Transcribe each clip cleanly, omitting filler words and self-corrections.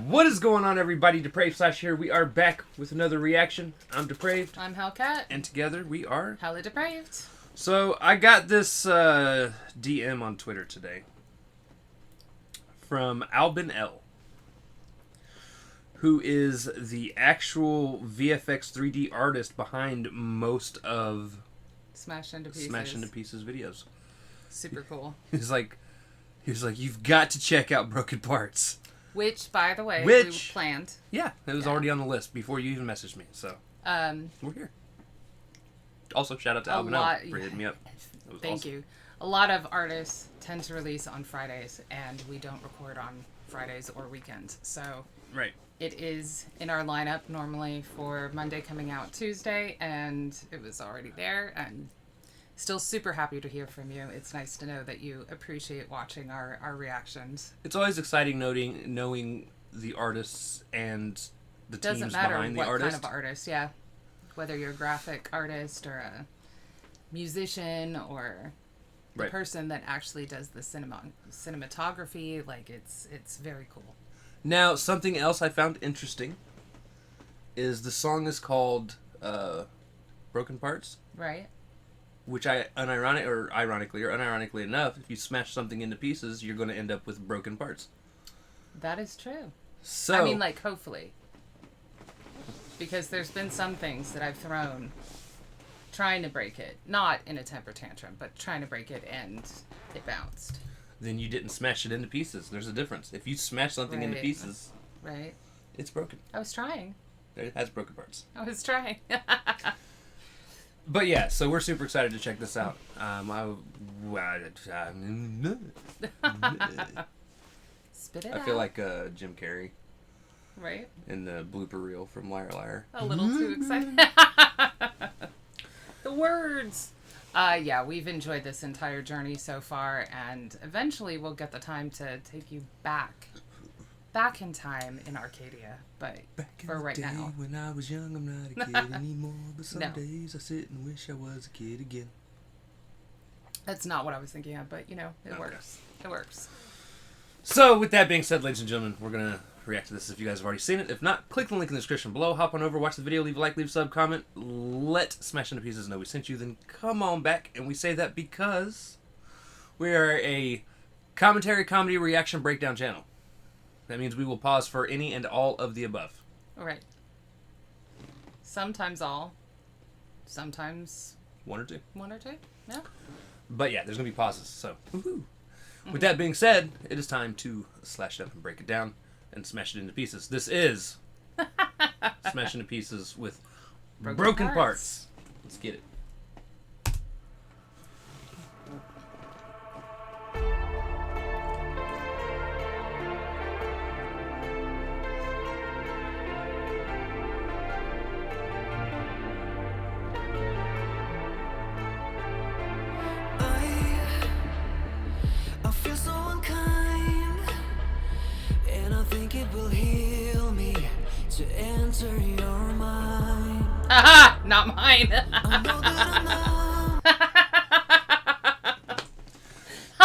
What is going on, everybody? Depraved Slash here. We are back with another reaction. I'm Depraved. I'm Hellcat. And together we are HellaDepraved. So I got this DM on Twitter today from Albin L, who is the actual VFX 3D artist behind most of Smash Into Pieces videos. Super cool. He was like, you've got to check out Broken Parts. Which, by the way, we planned. Yeah, it was already on the list before you even messaged me. So we're here. Also, shout out to Albin L for hitting me up. Thank you. A lot of artists tend to release on Fridays, and we don't record on Fridays or weekends. So right. It is in our lineup normally for Monday coming out Tuesday, and it was already there. And still super happy to hear from you. It's nice to know that you appreciate watching our reactions. It's always exciting knowing the artists and the teams behind the artist. Doesn't matter what kind of artist, yeah. Whether you're a graphic artist or a musician or the person that actually does the cinematography, like it's very cool. Now, something else I found interesting is the song is called Broken Parts. Right. Which ironically enough, if you smash something into pieces, you're going to end up with broken parts. That is true. So I mean, like, hopefully. Because there's been some things that I've thrown trying to break it. Not in a temper tantrum, but trying to break it and it bounced. Then you didn't smash it into pieces. There's a difference. If you smash something into pieces, it's broken. I was trying. It has broken parts. I was trying. But yeah, so we're super excited to check this out. Spit it out. I feel like Jim Carrey. Right. In the blooper reel from Liar Liar. A little too excited. The words. Yeah, we've enjoyed this entire journey so far, and eventually we'll get the time to take you back in time in Arcadia, but for right now. When I was young, I'm not a kid anymore, but some days I sit and wish I was a kid again. That's not what I was thinking of, but it works. It works. So, with that being said, ladies and gentlemen, we're going to react to this if you guys have already seen it. If not, click the link in the description below, hop on over, watch the video, leave a like, leave a sub, comment, let Smash Into Pieces know we sent you, then come on back. And we say that because we are a commentary, comedy, reaction, breakdown channel. That means we will pause for any and all of the above. All right. Sometimes all. Sometimes... One or two. Yeah. But yeah, there's going to be pauses, so... Woohoo! With that being said, it is time to slash it up and break it down and smash it into pieces. This is Smash Into Pieces with Broken Parts. Let's get it. Your mind. Haha! Not mine.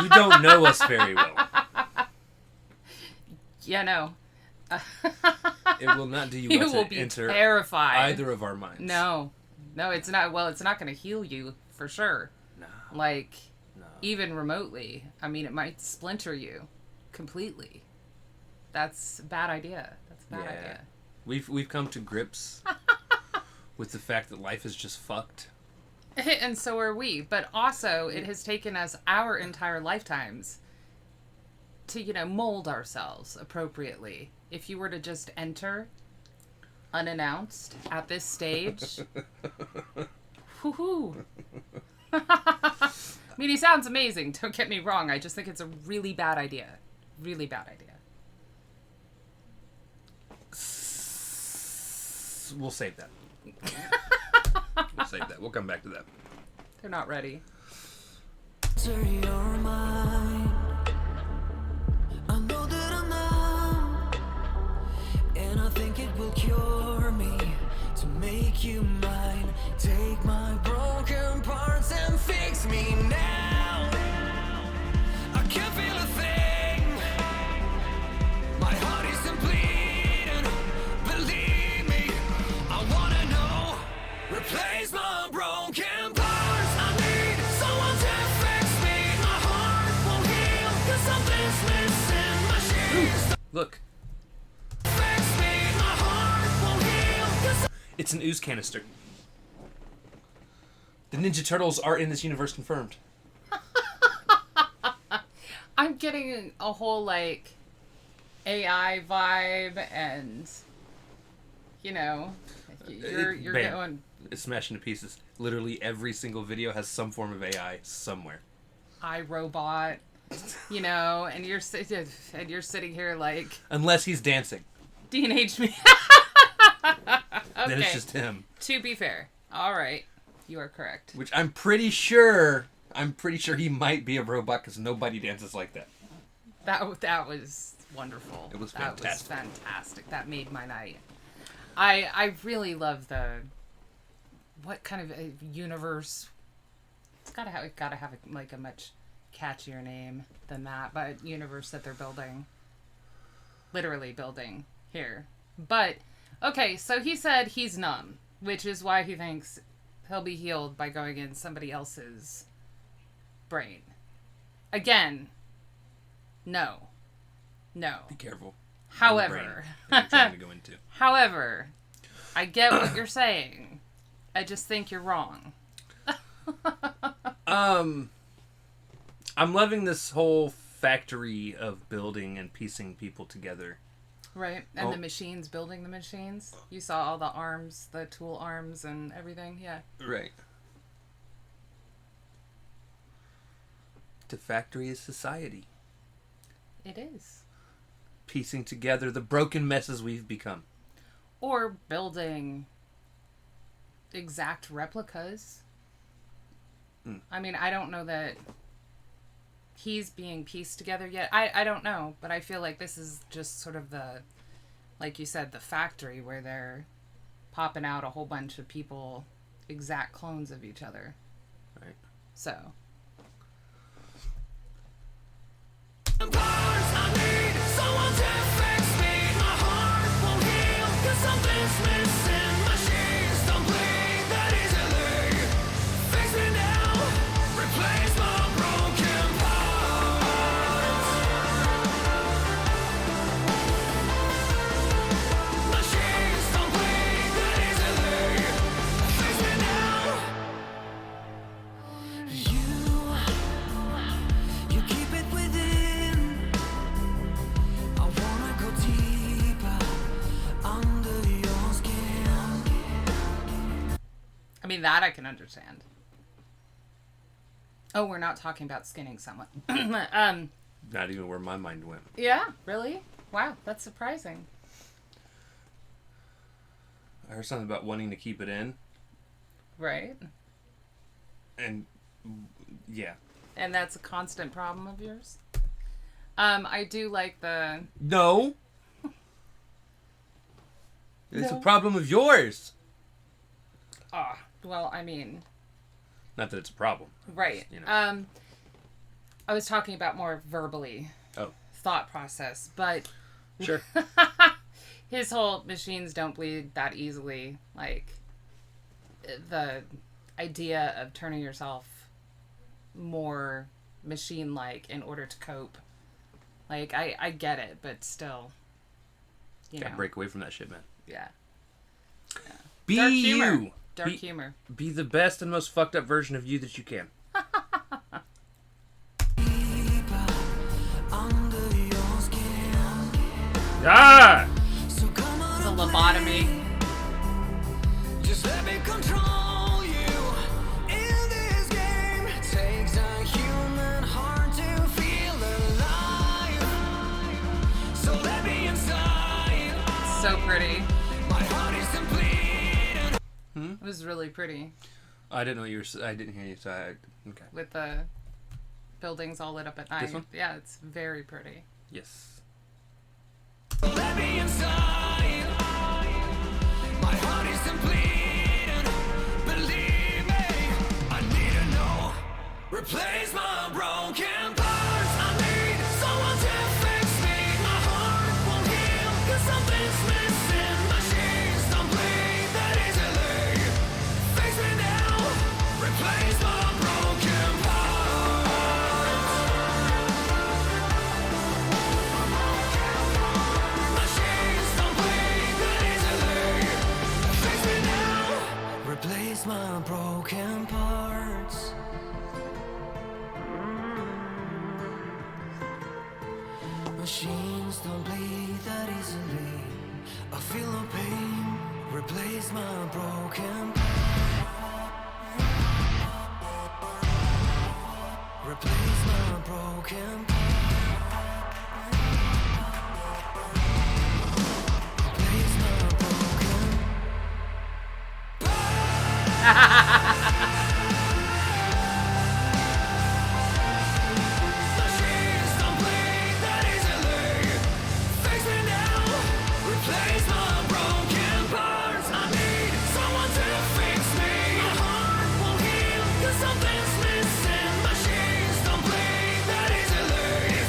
You don't know us very well. Yeah, no. It will not do you well will to be enter terrified. either of our minds. No, it's not. Well, it's not going to heal you for sure. No. Even remotely. I mean, it might splinter you completely. That's a bad idea. Idea. We've come to grips with the fact that life is just fucked. And so are we. But also, it has taken us our entire lifetimes to, mold ourselves appropriately. If you were to just enter unannounced at this stage, whoo-hoo. I mean, he sounds amazing. Don't get me wrong. I just think it's a really bad idea. Really bad idea. We'll save that. We'll come back to that. They're not ready. Your mind. I know that I'm numb, and I think it will cure me to make you mine. Take my broken parts and fix me now. I can't feel a thing. My heart isn't bleeding. Believe me, I wanna know. Replace my broken parts. I need someone to fix me. My heart won't heal 'cause something's missing. My sheets Look, fix me. My heart won't heal 'cause it's an ooze canister. The Ninja Turtles are in this universe confirmed. I'm getting a whole like AI vibe, and you know, you're Bam. going It's smashed into pieces. Literally every single video has some form of AI somewhere. iRobot, you know, and you're sitting here like Unless he's dancing. teenage me. Then it's Okay. just him. To be fair, all right, you are correct. Which I'm pretty sure he might be a robot because nobody dances like that. That was wonderful. It was That fantastic. was fantastic. That made my night. I really love what kind of a universe. It's gotta have like a much catchier name than that, but universe that they're building, literally building here. But okay, so he said he's numb, which is why he thinks he'll be healed by going in somebody else's brain. Again, no. Be careful. However, That you're trying to go into. however, I get what you're saying. I just think you're wrong. I'm loving this whole factory of building and piecing people together. Right? And Oh. the machines building the machines. You saw all the arms, the tool arms and everything. Yeah. Right. The factory is society. It is. Piecing together the broken messes we've become. Or building exact replicas. I mean, I don't know that he's being pieced together yet. I don't know, but I feel like this is just sort of the, like you said, the factory where they're popping out a whole bunch of people, exact clones of each other. Right. So, parts. I need someone to fix me. My heart won't heal 'cause something's missing. My sheets don't bleed that easily. Fix me now. Replace my broken parts. My sheets don't bleed that easily. Fix me now. You keep it within. I wanna go deeper under your skin. I mean, that I can understand. Oh, we're not talking about skinning someone. Not even where my mind went. Yeah, really? Wow, that's surprising. I heard something about wanting to keep it in. Right? And yeah. And that's a constant problem of yours? I do like the... No. It's No. a problem of yours. Well, I mean... Not that it's a problem. Right. You know. I was talking about more verbally. Oh. Thought process, but Sure. his whole machines don't bleed that easily. Like, the idea of turning yourself more machine-like in order to cope. Like, I get it, but still, you Gotta know. break away from that shit, man. Yeah. Be Dark humor. you. Dark Be- humor. Be the best and most fucked up version of you that you can. Deeper under your skin. Ah! So come on It's a away. lobotomy. Just let me control you in this game. It takes a human heart to feel alive. So let me inside. So pretty. My heart is bleeding. It was really pretty. I didn't know what you were. I didn't hear you. So okay. With the buildings all lit up at night. This one? Yeah, it's very pretty. Yes. Let me inside. My heart is bleeding. Replace my broken Replace my broken Replace my broken Machines don't bleed that easily. Fix me now. Replace my broken parts. I need someone to fix me. My heart won't heal 'cause something's missing. Machines don't bleed that easily.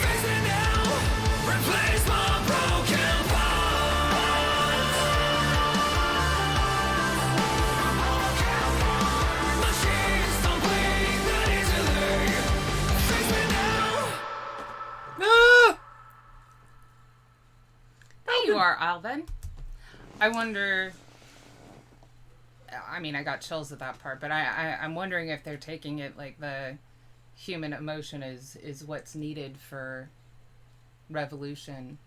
Fix me now. Replace my broken parts. Machines don't bleed that easily. Fix me now. No! There you are, Alvin. I wonder. I mean, I got chills at that part, but I'm wondering if they're taking it like the human emotion is what's needed for revolution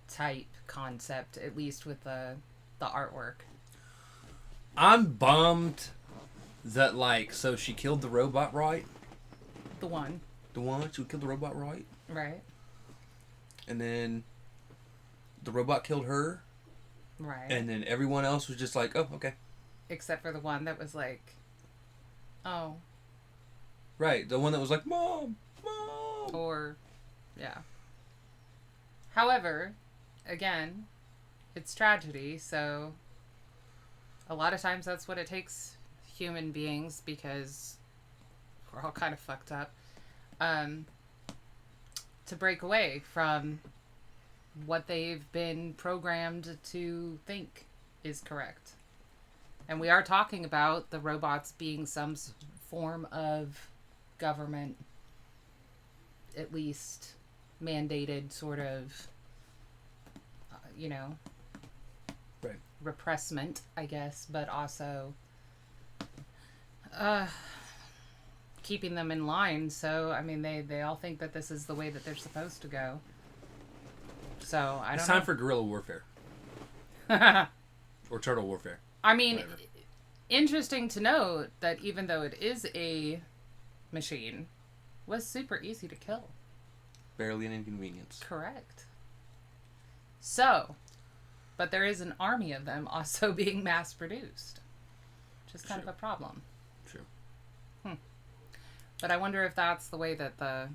type concept, at least with the artwork. I'm bummed that, like, so she killed the robot, right? The one, She killed the robot, right? right? And then the robot killed her, Right. and then everyone else was just like, oh, okay. Except for the one that was like, oh, Right, the one that was like, Mom! Mom! or, yeah. However, again, it's tragedy, so a lot of times that's what it takes human beings, because we're all kind of fucked up, to break away from what they've been programmed to think is correct. And we are talking about the robots being some form of government, at least mandated sort of, Right. repressment, I guess, but also keeping them in line. So, I mean, they all think that this is the way that they're supposed to go. So, I don't It's know. time for guerrilla warfare. Or turtle warfare. I mean, Whatever. interesting to note that even though it is a machine, was super easy to kill. Barely an inconvenience. Correct. So, but there is an army of them also being mass produced, which is kind of Sure. a problem. True. But I wonder if that's the way that the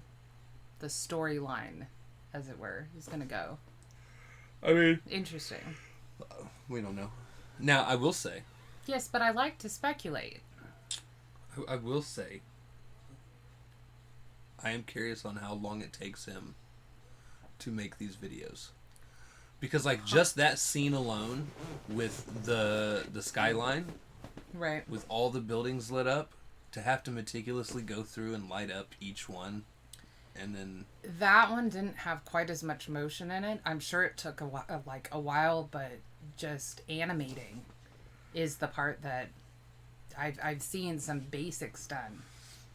storyline, as it were, is going to go. I mean, Interesting. we don't know. Now, I will say, Yes, but I like to speculate. I will say, I am curious on how long it takes him to make these videos. Because, like, just that scene alone with the skyline, Right. with all the buildings lit up, to have to meticulously go through and light up each one, and then... That one didn't have quite as much motion in it. I'm sure it took a while, but just animating is the part that I've seen some basics done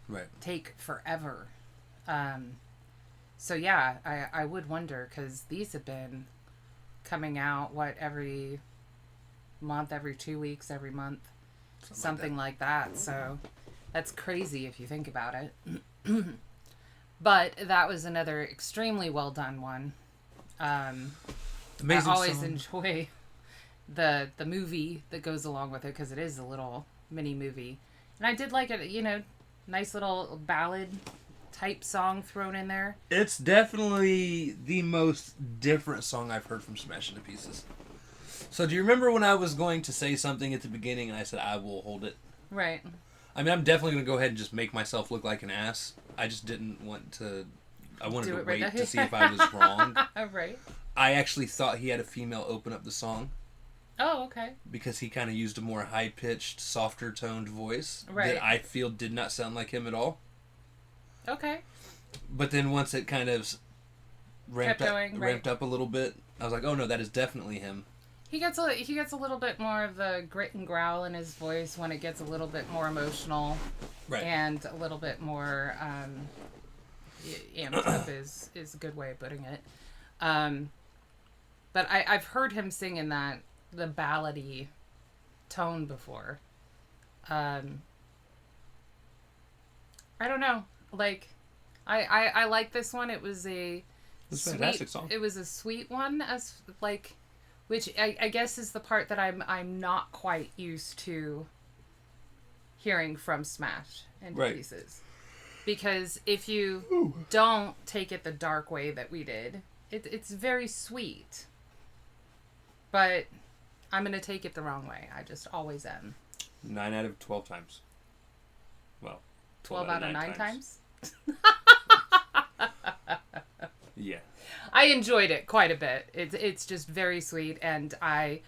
Right. take forever. So yeah, I would wonder, because these have been coming out, every month, every 2 weeks, every month, something like that. So that's crazy if you think about it. But that was another extremely well done one. Amazing I always song. enjoy the movie that goes along with it, because it is a little mini movie, and I did like it. Nice little ballad type song thrown in there. It's definitely the most different song I've heard from Smash Into Pieces. So do you remember when I was going to say something at the beginning and I said I will hold it? Right. I mean, I'm definitely going to go ahead and just make myself look like an ass. I just didn't want to... I wanted Do to it right wait now. to see if I was wrong. Right. I actually thought he had a female open up the song Oh, okay. because he kind of used a more high-pitched, softer-toned voice Right. that I feel did not sound like him at all. Okay. But then once it kind of ramped going, up a little bit, I was like, oh no, that is definitely him. He gets a little bit more of the grit and growl in his voice when it gets a little bit more emotional, Right. and a little bit more amped up is a good way of putting it. But I've heard him sing in the ballady tone before. I don't know. Like, I like this one. It was a It's a fantastic song. It was a sweet one, as like, which I guess is the part that I'm not quite used to hearing from Smash and Right. Pieces, because if you don't take it the dark way that we did, it's very sweet, but I'm gonna take it the wrong way. I just always am. 9 out of 12 times. Well, 12 out of 9 times. Yeah. I enjoyed it quite a bit. It's just very sweet, and I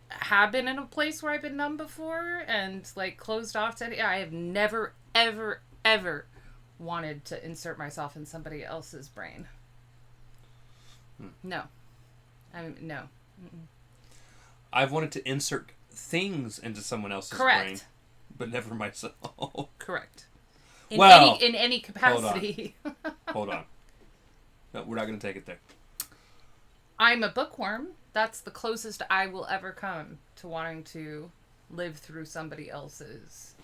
have been in a place where I've been numb before and like closed off to it. I have never, ever, ever wanted to insert myself in somebody else's brain. No. No. I've wanted to insert things into someone else's Correct. brain, but never myself. Correct. Well, in any capacity. Hold on. No, we're not going to take it there. I'm a bookworm. That's the closest I will ever come to wanting to live through somebody else's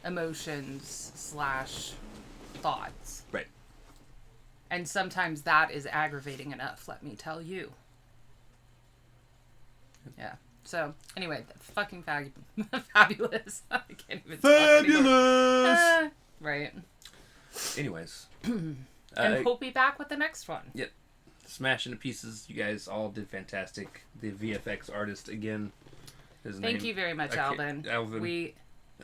emotions / thoughts. Right. And sometimes that is aggravating enough, let me tell you. Yeah. So, anyway, fucking fabulous. I can't even talk anymore. Fabulous! Right. Anyways. And we'll be back with the next one. Yep. Smash into Pieces. You guys all did fantastic. The VFX artist, again. Thank you very much, Albin. Alvin.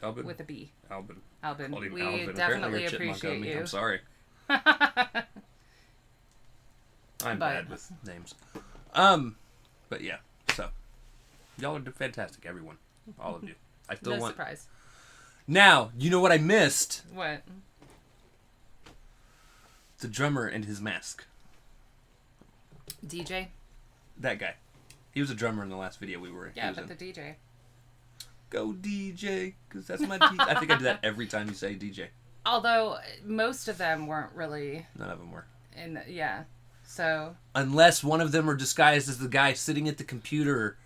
Albin. With a B. Albin. Albin. Called him We Alvin. Apparently definitely you're a chipmunk appreciate on me. you. I'm sorry. I'm bad with names. But yeah. So, y'all are fantastic, everyone. All of you. I still No want... surprise. Now, you know what I missed? What? The drummer and his mask. DJ? That guy. He was a drummer in the last video we were Yeah, using. but the DJ. Go DJ, because that's my DJ. I think I do that every time you say DJ. Although, most of them weren't really None of them were. yeah. So... Unless one of them are disguised as the guy sitting at the computer.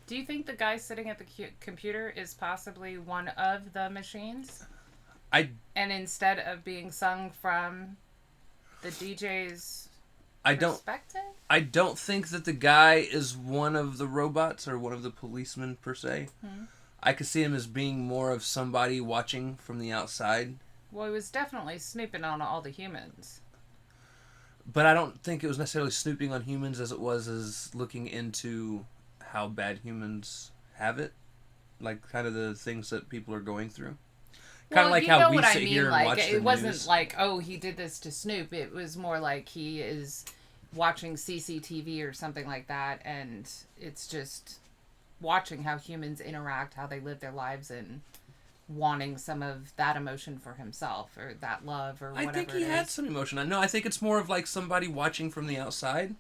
Do you think the guy sitting at the computer is possibly one of the machines? And instead of being sung from the DJ's perspective? I don't think that the guy is one of the robots or one of the policemen per se. I could see him as being more of somebody watching from the outside. Well, he was definitely snooping on all the humans. But I don't think it was necessarily snooping on humans as it was as looking into how bad humans have it. Like, kind of the things that people are going through. Kind of like how we sit here and watch the news. It wasn't like, oh, he did this to Snoop. It was more like he is watching CCTV or something like that, and it's just watching how humans interact, how they live their lives, and wanting some of that emotion for himself, or that love, or whatever. I think he had some emotion. No, I think it's more of like somebody watching from the outside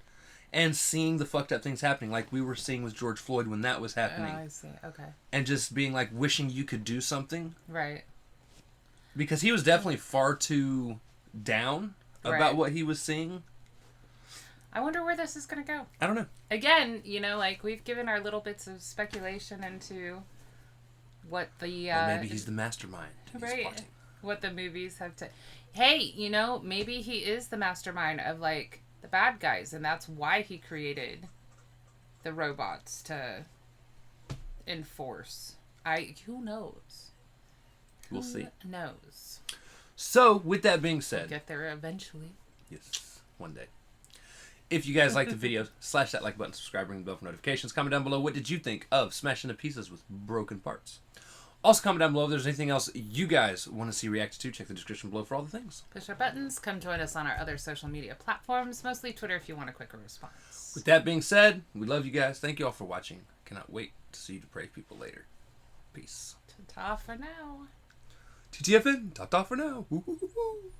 and seeing the fucked up things happening, like we were seeing with George Floyd when that was happening. Oh, I see. Okay. And just being like wishing you could do something. Right. Because he was definitely far too down about what he was seeing. I wonder where this is going to go. I don't know. Again, like we've given our little bits of speculation into what the... or maybe he's the mastermind. Right. What the movies have to... Hey, maybe he is the mastermind of, like, the bad guys, and that's why he created the robots to enforce. Who knows? We'll see. Who knows? So, with that being said... We'll get there eventually. Yes, one day. If you guys liked the video, slash that like button, subscribe, ring the bell for notifications. Comment down below, what did you think of Smash into Pieces with broken parts? Also, comment down below if there's anything else you guys want to see reacted to. Check the description below for all the things. Push our buttons. Come join us on our other social media platforms, mostly Twitter if you want a quicker response. With that being said, we love you guys. Thank you all for watching. Cannot wait to see you depraved people later. Peace. Ta-ta for now. TTFN. Ta-ta for now. Woo-hoo-hoo-hoo.